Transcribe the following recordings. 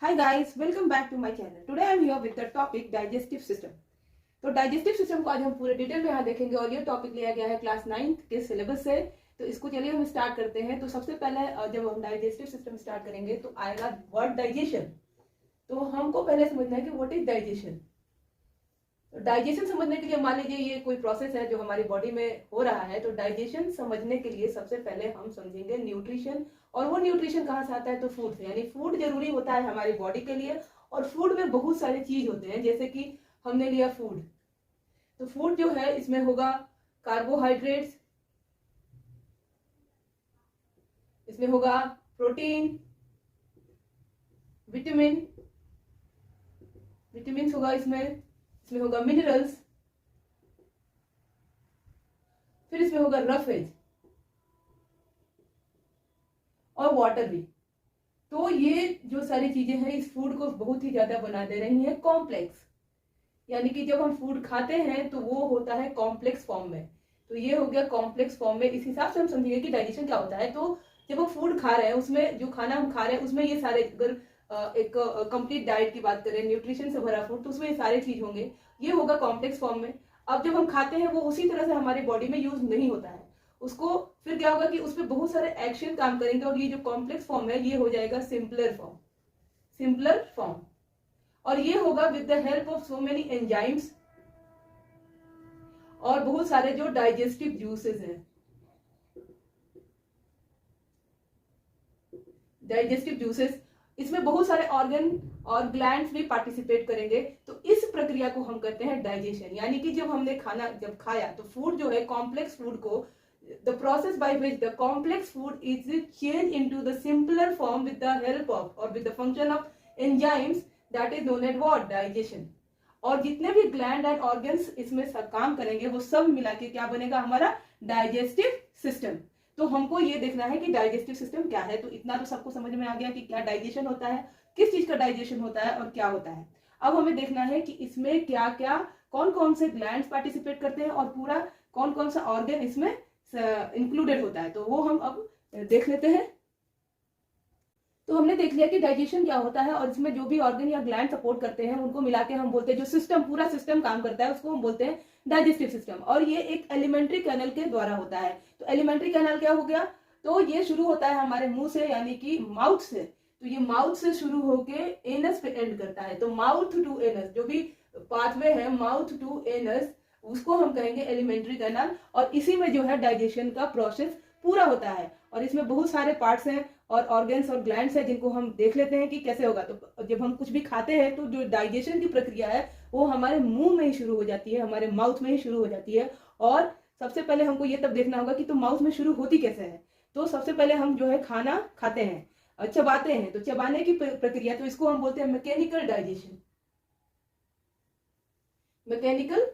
Hi guys, welcome back to my channel. Today I am here with the topic digestive system. तो digestive system को आज हम पूरे detail में यहाँ देखेंगे और ये टॉपिक लिया गया है क्लास 9 के सिलेबस से। तो इसको चलिए हम स्टार्ट करते हैं। तो सबसे पहले जब हम डाइजेस्टिव सिस्टम स्टार्ट करेंगे तो आएगा वर्ड डाइजेशन। तो हमको पहले समझना है कि व्हाट इज डाइजेशन। तो डाइजेशन समझने के लिए मान लीजिए ये कोई प्रोसेस है जो हमारी बॉडी में हो रहा है। तो डाइजेशन समझने के लिए सबसे पहले हम समझेंगे न्यूट्रिशन, और वो न्यूट्रिशन कहाँ से आता है तो फूड से। यानी फूड जरूरी होता है हमारी बॉडी के लिए, और फूड में बहुत सारे चीज होते हैं। जैसे कि हमने लिया फूड, तो फूड जो है इसमें होगा कार्बोहाइड्रेट्स, इसमें होगा प्रोटीन, विटामिन होगा इसमें होगा मिनरल्स, फिर इसमें होगा रफेज और वाटर भी। तो ये जो सारी चीजें हैं इस फूड को बहुत ही ज्यादा बना दे रही हैं कॉम्प्लेक्स। यानी कि जब हम फूड खाते हैं तो वो होता है कॉम्प्लेक्स फॉर्म में। तो ये हो गया कॉम्प्लेक्स फॉर्म में। इस हिसाब से हम समझिए कि डाइजेशन क्या होता है। तो जब हम फूड खा रहे हैं, उसमें जो खाना हम खा रहे हैं उसमें ये सारे, अगर एक कंप्लीट डाइट की बात करें, न्यूट्रिशन से भरा फूड, तो उसमें ये सारे चीज होंगे। ये होगा कॉम्प्लेक्स फॉर्म में। अब जब हम खाते हैं वो उसी तरह से हमारी बॉडी में यूज नहीं होता है। उसको फिर क्या होगा कि उस पर बहुत सारे एक्शन काम करेंगे, और ये जो कॉम्प्लेक्स फॉर्म है ये हो जाएगा सिंपलर फॉर्म। और ये होगा with the help of so many enzymes और बहुत सारे जो डाइजेस्टिव जूसेस हैं। डाइजेस्टिव जूसेस, इसमें बहुत सारे ऑर्गन और ग्लैंड्स भी पार्टिसिपेट करेंगे। तो इस प्रक्रिया को हम कहते हैं डाइजेशन। यानी कि जब हमने खाना जब खाया तो फूड जो है कॉम्प्लेक्स फूड को, the process by which the complex food is change into the simpler form with the help of और with the function of enzymes, that is known as what digestion. और जितने भी gland and organs इसमें सब काम करेंगे वो सब मिला के क्या बनेगा हमारा डाइजेस्टिव सिस्टम। तो हमको ये देखना है कि डाइजेस्टिव सिस्टम क्या है। तो इतना तो सबको समझ में आ गया कि क्या डाइजेशन होता है, किस चीज का डाइजेशन होता है और क्या होता है। अब हमें देखना है कि इसमें क्या क्या, कौन कौन से ग्लैंड्स पार्टिसिपेट करते हैं और पूरा कौन कौन सा ऑर्गन इसमें इंक्लूडेड होता है। तो वो हम अब देख लेते हैं। तो हमने देख लिया कि डाइजेशन क्या होता है, और इसमें जो भी ऑर्गन या ग्लैंड सपोर्ट करते हैं उनको मिला के हम बोलते हैं, जो सिस्टम पूरा सिस्टम काम करता है उसको हम बोलते हैं डाइजेस्टिव सिस्टम। और ये एक एलिमेंट्री कैनल के द्वारा होता है। तो एलिमेंट्री कैनल क्या हो गया, तो ये शुरू होता है हमारे मुंह से, यानी कि माउथ से। तो ये माउथ से शुरू होके एनस पे एंड करता है। तो माउथ टू एनस जो भी पाथवे है, माउथ टू एनस, उसको हम कहेंगे एलिमेंट्री कैनल। और इसी में जो है डाइजेशन का प्रोसेस पूरा होता है। और इसमें बहुत सारे पार्ट्स हैं और ऑर्गन्स और ग्लैंड्स हैं जिनको हम देख लेते हैं कि कैसे होगा। तो जब हम कुछ भी खाते हैं तो जो डाइजेशन की प्रक्रिया है वो हमारे मुंह में ही शुरू हो जाती है, हमारे माउथ में ही शुरू हो जाती है। और सबसे पहले हमको ये तब देखना होगा कि तो माउथ में शुरू होती कैसे है। तो सबसे पहले हम जो है खाना खाते हैं और चबाते हैं। तो चबाने की प्रक्रिया, तो इसको हम बोलते हैं मैकेनिकल डाइजेशन। मैकेनिकल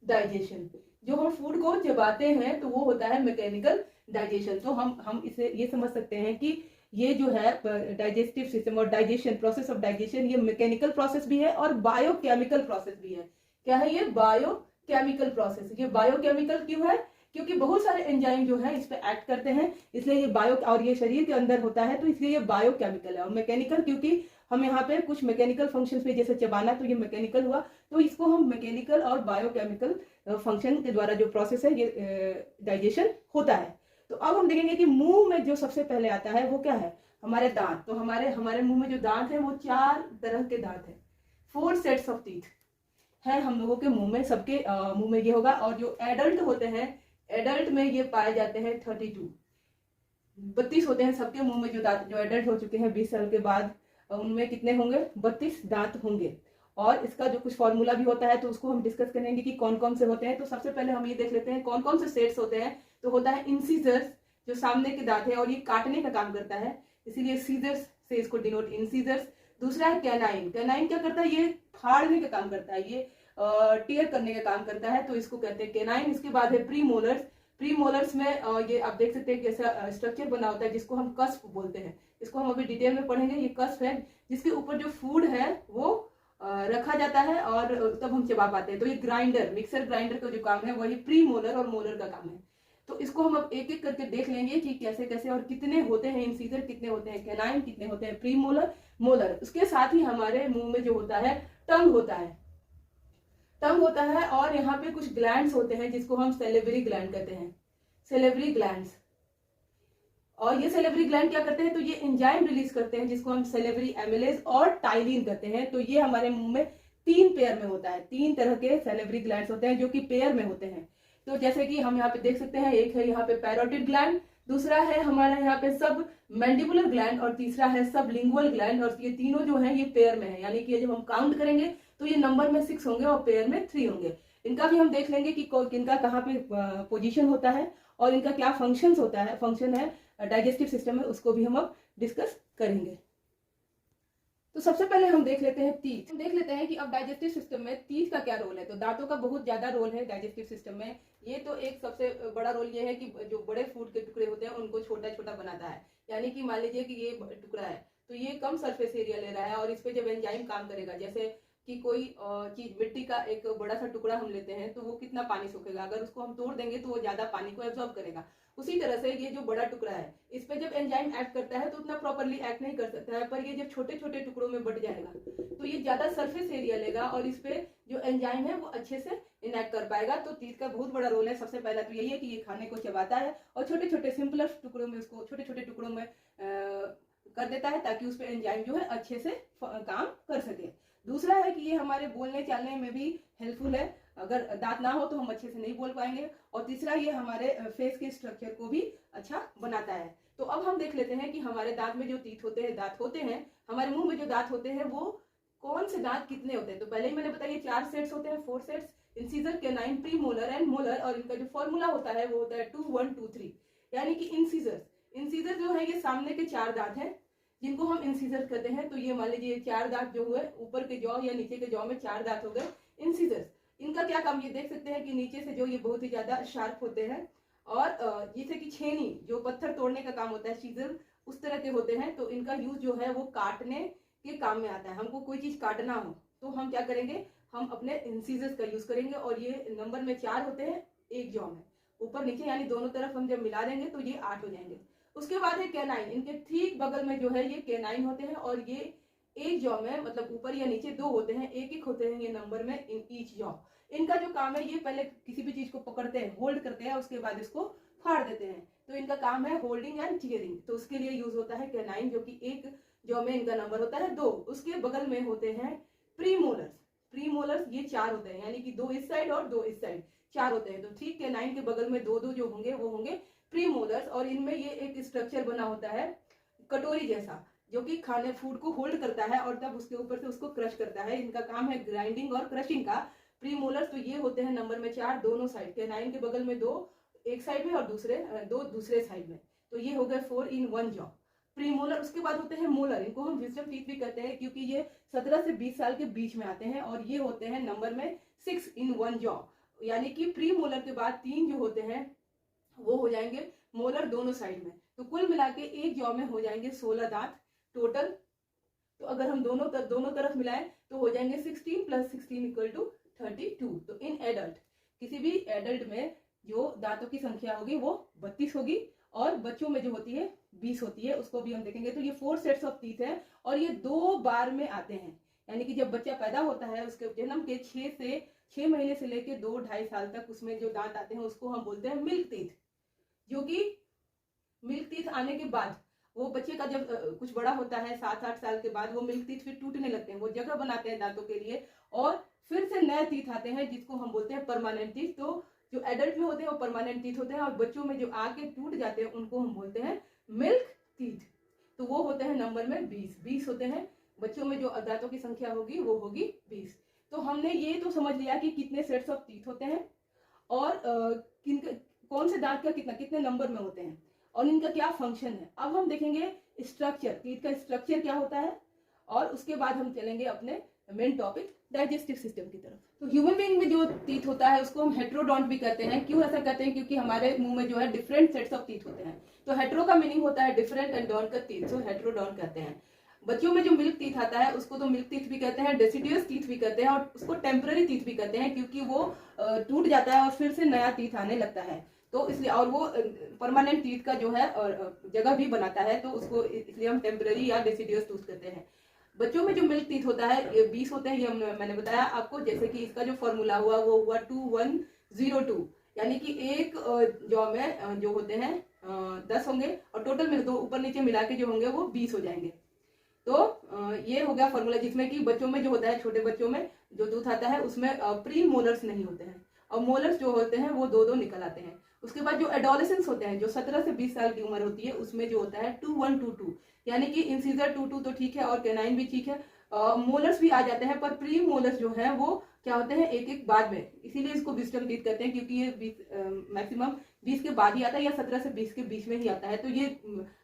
डाइजेशन, जो हम फूड को चबाते हैं तो वो होता है मैकेनिकल डाइजेशन। तो हम इसे ये समझ सकते हैं कि ये जो है डाइजेस्टिव सिस्टम और डाइजेशन, प्रोसेस ऑफ डाइजेशन, ये मैकेनिकल प्रोसेस भी है और बायोकेमिकल प्रोसेस भी है। क्या है ये बायोकेमिकल प्रोसेस। ये बायोकेमिकल क्यों है, क्योंकि बहुत सारे एंजाइम जो है इस पे एक्ट करते हैं, इसलिए ये बायो, और ये शरीर के अंदर होता है तो इसलिए ये बायोकेमिकल है। और मैकेनिकल क्योंकि हम यहाँ पे कुछ मैकेनिकल फंक्शंस पे, जैसे चबाना, तो ये मैकेनिकल हुआ। तो इसको हम मैकेनिकल और बायोकेमिकल फंक्शन के द्वारा जो प्रोसेस है ये डाइजेशन होता है। तो अब हम देखेंगे कि मुंह में जो सबसे पहले आता है वो क्या है, हमारे दांत। तो हमारे मुंह में जो दांत है वो 4 तरह के दांत है, 4 सेट्स ऑफ टीथ है हम लोगों के मुंह में। सबके मुंह में ये होगा। और जो एडल्ट होते हैं, एडल्ट में ये पाए जाते हैं 32 होते हैं सबके मुंह में जो दांत। जो एडल्ट हो चुके हैं 20 साल के बाद, उनमें कितने होंगे, 32 दांत होंगे। और इसका जो कुछ फॉर्मूला भी होता है तो उसको हम डिस्कस करेंगे कि कौन कौन से होते हैं। तो सबसे पहले हम ये देख लेते हैं कौन कौन से सेट्स होते हैं। तो होता है इंसीजर्स, जो सामने के दांत है और ये काटने का काम करता है, इसीलिए सीजर्स से इसको डिनोट इंसीजर्स। दूसरा है कैनाइन। कैनाइन क्या करता है, ये फाड़ने का काम करता है, ये टीयर करने का काम करता है, तो इसको कहते हैं कैनाइन। इसके बाद है प्रीमोलर्स। प्रीमोलर्स में ये आप देख सकते हैं कैसा स्ट्रक्चर बना होता है जिसको हम कस्प बोलते हैं। इसको हम अभी डिटेल में पढ़ेंगे। ये कस्प है जिसके ऊपर जो फूड है वो रखा जाता है और तब हम चबा पाते हैं। तो ये ग्राइंडर, मिक्सर ग्राइंडर का जो काम है वही प्री मोलर और मोलर का काम है। तो इसको हम अब एक एक करके देख लेंगे कि कैसे कैसे और कितने होते हैं इंसीजर, कितने होते हैं कैनाइन, कितने होते हैं प्रीमोलर, मोलर। उसके साथ ही हमारे मुंह में जो होता है टंग होता है, टंग होता है, और यहाँ पे कुछ ग्लैंड्स होते हैं जिसको हम सेलेवरी ग्लैंड कहते हैं, सेलेवरी ग्लैंड्स। और ये सेलेवरी ग्लैंड क्या करते हैं, तो ये एंजाइम रिलीज करते हैं जिसको हम सेलेवरी एमिलेज और टाइलिन कहते हैं। तो ये हमारे मुंह में 3 पेयर में होता है, 3 तरह के सेलेवरी ग्लैंड्स होते हैं जो कि पेयर में होते हैं। तो जैसे कि हम यहाँ पे देख सकते हैं, एक है यहाँ पे पैरोटिड ग्लैंड, दूसरा है हमारा यहाँ पे सब मैंडिबुलर ग्लैंड, और तीसरा है सब लिंगुअल ग्लैंड। और ये तीनों जो है ये पेयर में है, यानी कि जब हम काउंट करेंगे तो ये नंबर में 6 होंगे और पेयर में 3 होंगे। इनका भी हम देख लेंगे कि इनका कहाँ पे पोजीशन होता है और इनका क्या फंक्शन होता है, फंक्शन है डाइजेस्टिव सिस्टम में, उसको भी हम अब डिस्कस करेंगे। तो सबसे पहले हम देख लेते हैं तीत। हम देख लेते हैं कि अब डाइजेस्टिव सिस्टम में तीत का क्या रोल है। तो दांतों का बहुत ज्यादा रोल है डाइजेस्टिव सिस्टम में। ये तो एक सबसे बड़ा रोल ये है कि जो बड़े फूड के टुकड़े होते हैं उनको छोटा छोटा बनाता है। यानी कि मान लीजिए कि ये टुकड़ा है तो ये कम सरफेस एरिया ले रहा है, और इस पे जब एंजाइम काम करेगा, जैसे कि कोई चीज मिट्टी का एक बड़ा सा टुकड़ा हम लेते हैं तो वो कितना पानी सोखेगा, अगर उसको हम तोड़ देंगे तो वो ज्यादा पानी को एब्जॉर्ब करेगा। उसी तरह से ये जो बड़ा टुकड़ा है इस पे जब एंजाइम एक्ट करता है तो उतना प्रॉपर्ली एक्ट नहीं कर सकता है, पर ये जब छोटे छोटे टुकड़ों में बट जाएगा तो ये ज्यादा सरफेस एरिया लेगा और इस पे जो एंजाइम है वो अच्छे से इनएक्ट कर पाएगा। तो तीत का बहुत बड़ा रोल है। सबसे पहला तो यही है कि ये खाने को चबाता है और छोटे छोटे सिंपलर टुकड़ों में उसको छोटे छोटे टुकड़ों में कर देता है ताकि उस पे एंजाइम जो है अच्छे से काम कर सके। दूसरा है कि ये हमारे बोलने चालने में भी हेल्पफुल है, अगर दांत ना हो तो हम अच्छे से नहीं बोल पाएंगे। और तीसरा ये हमारे फेस के स्ट्रक्चर को भी अच्छा बनाता है। तो अब हम देख लेते हैं कि हमारे दांत में जो टीथ होते हैं, दांत होते हैं, हमारे मुंह में जो दांत होते हैं वो कौन से दांत कितने होते हैं। तो पहले ही मैंने बताया 4 सेट्स होते हैं, 4 sets, incisor, canine, premolar and molar. और इनका जो फॉर्मूला होता है वो होता है 2 1 2 3। यानी कि इंसीजर जो है ये सामने के 4 दांत हैं जिनको हम इंसीजर कहते हैं। तो ये मान लीजिए 4 दांत जो हुए ऊपर के जॉ या नीचे के जॉ में 4 दांत हो गए इंसीजर्स। इनका क्या काम, ये देख सकते हैं कि नीचे से जो ये बहुत ही ज्यादा शार्प होते हैं, और जैसे कि छेनी जो पत्थर तोड़ने का काम होता है, सीजर उस तरह के होते हैं। तो इनका यूज जो है वो काटने के काम में आता है। हमको कोई चीज काटना हो तो हम क्या करेंगे, हम अपने इंसीजर्स का यूज करेंगे। और ये नंबर में 4 होते हैं एक जॉ में, ऊपर नीचे यानी दोनों तरफ हम जब मिला देंगे तो ये 8 हो जाएंगे। उसके बाद है कैनाइन। इनके ठीक बगल में जो है ये कैनाइन होते हैं, और ये एक जॉ में मतलब ऊपर या नीचे 2 होते हैं, एक एक होते हैं ये नंबर में इन ईच जॉ। इनका जो काम है ये पहले किसी भी चीज को पकड़ते हैं, होल्ड करते हैं, उसके बाद इसको फाड़ देते हैं। तो इनका काम है होल्डिंग एंड टीयरिंग। तो उसके लिए यूज होता है कैनाइन, जो कि एक जॉ में इनका नंबर होता है 2। उसके बगल में होते हैं प्रीमोलर्स ये 4 होते हैं, यानी कि 2 इस साइड और 2 इस साइड 4 होते हैं। तो ठीक कैनाइन के बगल में 2 2 जो होंगे वो होंगे प्रीमोलर्स। और इनमें ये एक स्ट्रक्चर बना होता है कटोरी जैसा, जो कि खाने फूड को होल्ड करता है और तब उसके ऊपर से उसको क्रश करता है। इनका काम है ग्राइंडिंग और क्रशिंग का। प्रीमोलर्स तो ये होते हैं नंबर में 4 दोनों साइड, कैनाइन के बगल में 2 एक साइड में और दो दूसरे साइड में। तो ये हो गए 4 इन 1 जॉ प्रीमोलर। उसके बाद होते हैं मोलर। इनको हम विजडम टीथ भी कहते हैं क्योंकि ये 17 से 20 साल के बीच में आते हैं, और ये होते हैं नंबर में 6 इन 1 जॉ। यानी कि प्रीमोलर के बाद 3 जो होते हैं वो हो जाएंगे मोलर दोनों साइड में। तो कुल मिला के एक जॉ में हो जाएंगे 16 दांत टोटल। तो अगर हम दोनों तरफ मिलाएं तो हो जाएंगे 16 + 16 = 32। तो इन एडल्ट, किसी भी एडल्ट में जो दांतों की संख्या होगी वो 32 होगी, और बच्चों में जो होती है 20 होती है। उसको भी हम देखेंगे। तो ये 4 सेट्स ऑफ टीथ है, और ये 2 बार में आते हैं। यानी कि जब बच्चा पैदा होता है उसके जन्म के 6 महीने से लेके 2 2.5 साल तक उसमें जो दांत आते हैं उसको हम बोलते हैं मिल्क टीथ। जो कि मिल्क टीथ आने के बाद वो बच्चे का जब कुछ बड़ा होता है 7-8 साल के बाद वो मिल्क टीथ फिर टूटने लगते हैं, वो जगह बनाते हैं दांतों के लिए, और फिर से नए टीथ आते हैं जिसको हम बोलते हैं परमानेंट टीथ। तो जो एडल्ट में होते हैं वो परमानेंट टीथ होते हैं, और बच्चों में जो आके टूट जाते हैं उनको हम बोलते हैं मिल्क टीथ। तो वो होते हैं नंबर में 20 होते हैं। बच्चों में जो दांतों की संख्या होगी वो होगी 20। तो हमने ये तो समझ लिया कि कितने सेट्स ऑफ टीथ होते हैं और कौन से दांत का कितने नंबर में होते हैं और इनका क्या फंक्शन है। अब हम देखेंगे स्ट्रक्चर, टीथ का स्ट्रक्चर क्या होता है, और उसके बाद हम चलेंगे अपने मेन टॉपिक डाइजेस्टिव सिस्टम की तरफ। तो ह्यूमन बीइंग में जो टीथ होता है उसको हम हेट्रोडोंट भी कहते हैं। क्यों ऐसा कहते हैं? क्योंकि हमारे मुंह में जो है डिफरेंट सेट्स ऑफ टीथ होते हैं। तो हेट्रो का मीनिंग होता है डिफरेंट एंड डॉन का टीथ, तो हेट्रोडोंट कहते हैं। बच्चों में जो मिल्क टीथ आता है उसको तो मिल्क टीथ भी कहते हैं, डेसिडुअस टीथ भी कहते हैं, और उसको टेम्पररी टीथ भी कहते हैं क्योंकि वो टूट जाता है और फिर से नया टीथ आने लगता है। तो इसलिए, और वो परमानेंट टीथ का जो है जगह भी बनाता है, तो उसको इसलिए हम टेम्पररी या डेसिडियस टूथ कहते हैं। बच्चों में जो मिल्क टीथ होता है ये 20 होते हैं, ये मैंने बताया आपको। जैसे कि इसका जो फॉर्मूला हुआ वो हुआ 2102, यानी कि एक जॉ में जो होते हैं 10 होंगे, और टोटल में तो ऊपर नीचे मिला के जो होंगे वो 20 हो जाएंगे। तो ये हो गया फॉर्मूला, जिसमें कि बच्चों में जो होता है, छोटे बच्चों में जो दूध आता है उसमें प्री मोलर्स नहीं होते हैं, और मोलर्स जो होते हैं वो 2-2 निकल आते हैं। उसके बाद जो एडोलेसेंस होते हैं, जो 17 से 20 साल की उम्र होती है, उसमें जो होता है 2122, यानी कि इंसीजर 22 तो ठीक है और कैनाइन भी ठीक है, मोलर्स भी आ जाते हैं, पर प्री मोलर्स जो है वो क्या होते हैं एक एक बाद में, इसीलिए इसको विजडम टीथ कहते हैं, क्योंकि ये मैक्सिमम 20 के बाद ही आता है या 17 से 20 के बीच में ही आता है। तो ये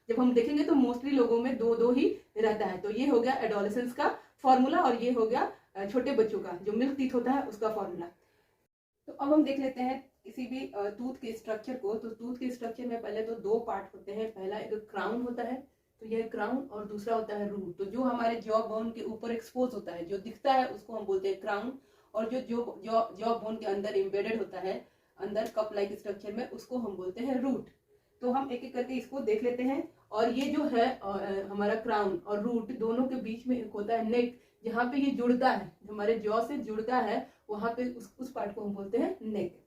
जब हम देखेंगे तो मोस्टली लोगों में 2-2 ही रहता है। तो ये हो गया एडोलेसेंस का फॉर्मूला, और ये हो गया छोटे बच्चों का जो मिल्क टीथ होता है उसका फॉर्मूला। तो अब हम देख लेते हैं किसी भी टूथ के स्ट्रक्चर को। तो टूथ के स्ट्रक्चर में पहले तो 2 पार्ट होते हैं। पहला एक क्राउन होता है, तो यह क्राउन, और दूसरा होता है रूट। तो जो हमारे जॉ बोन के ऊपर एक्सपोज होता है, जो दिखता है, उसको हम बोलते हैं क्राउन, और जो जॉ बोन के अंदर एम्बेडेड होता है, अंदर कप लाइक स्ट्रक्चर में, उसको हम बोलते हैं रूट। तो हम एक एक करके इसको देख लेते हैं। और ये जो है हमारा क्राउन और रूट, दोनों के बीच में एक होता है नेक, जहाँ पे ये जुड़ता है, हमारे जॉ से जुड़ता है, वहां पे उस पार्ट को हम बोलते हैं नेक।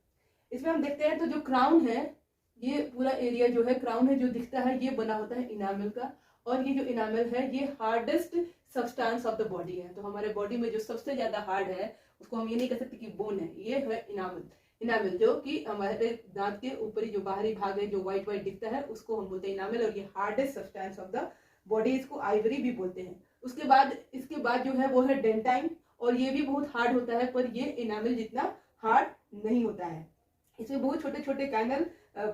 इसमें हम देखते हैं तो जो क्राउन है, ये पूरा एरिया जो है क्राउन है जो दिखता है, ये बना होता है इनामल का, और ये जो इनामल है ये hardest substance of the body है। तो हमारे बॉडी में जो सबसे ज्यादा हार्ड है, उसको हम ये नहीं कह सकते कि बोन है, ये है इनामल। इनामल जो कि हमारे दांत के ऊपरी जो बाहरी भाग है, जो व्हाइट व्हाइट दिखता है, उसको हम बोलते हैं इनामल, और ये hardest substance of the body, इसको आइवरी भी बोलते हैं। इसके बाद जो है वो है डेंटाइन, और ये भी बहुत हार्ड होता है, पर ये इनामल जितना हार्ड नहीं होता है। इसमें बहुत छोटे छोटे कैनल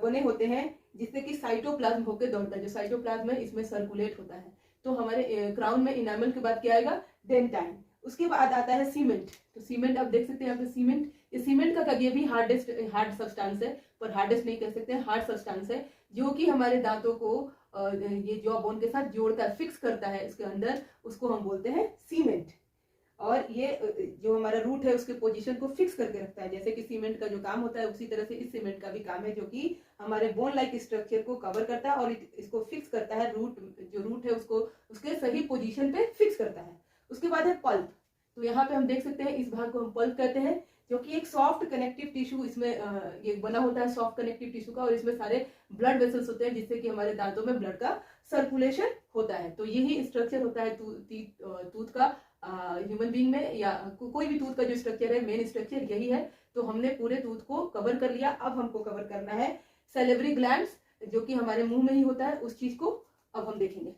बने होते हैं, जिससे कि साइटोप्लाज्म होकर दौड़ता है। जो साइटोप्लाज्म है इसमें सर्कुलेट होता है। तो हमारे क्राउन में इनामल के बाद क्या आएगा, डेंटाइन। उसके बाद आता है सीमेंट। तो सीमेंट आप देख सकते हैं यहाँ पे सीमेंट, ये सीमेंट का ये भी हार्ड सब्सटेंस है, पर हार्डेस्ट नहीं कह सकते, हार्ड सब्सटेंस है, जो कि हमारे दांतों को ये जॉ बोन के साथ जोड़ता है, फिक्स करता है इसके अंदर, उसको हम बोलते हैं सीमेंट। और ये जो हमारा रूट है उसके पोजीशन को फिक्स करके रखता है। जैसे कि सीमेंट का जो काम होता है, उसी तरह से इस सीमेंट का भी काम है, जो कि हमारे बोन लाइक स्ट्रक्चर को कवर करता है और इसको फिक्स करता है। जो रूट है उसको उसके सही पोजीशन पे फिक्स करता है। उसके बाद है पल्प। तो यहाँ पे हम देख सकते हैं, इस भाग को हम पल्प कहते हैं, जो कि एक सॉफ्ट कनेक्टिव टिश्यू इसमें ये बना होता है, सॉफ्ट कनेक्टिव टिश्यू का, और इसमें सारे ब्लड वेसल्स होते हैं, जिससे कि हमारे दांतों में ब्लड का सर्कुलेशन होता है। तो यही स्ट्रक्चर होता है टूथ का ह्यूमन बीइंग में, या कोई भी टूथ का जो स्ट्रक्चर है, मेन स्ट्रक्चर यही है। तो हमने पूरे टूथ को कवर कर लिया। अब हमको कवर करना है सैलिवरी ग्लैंड्स, जो कि हमारे मुंह में ही होता है, उस चीज को अब हम देखेंगे।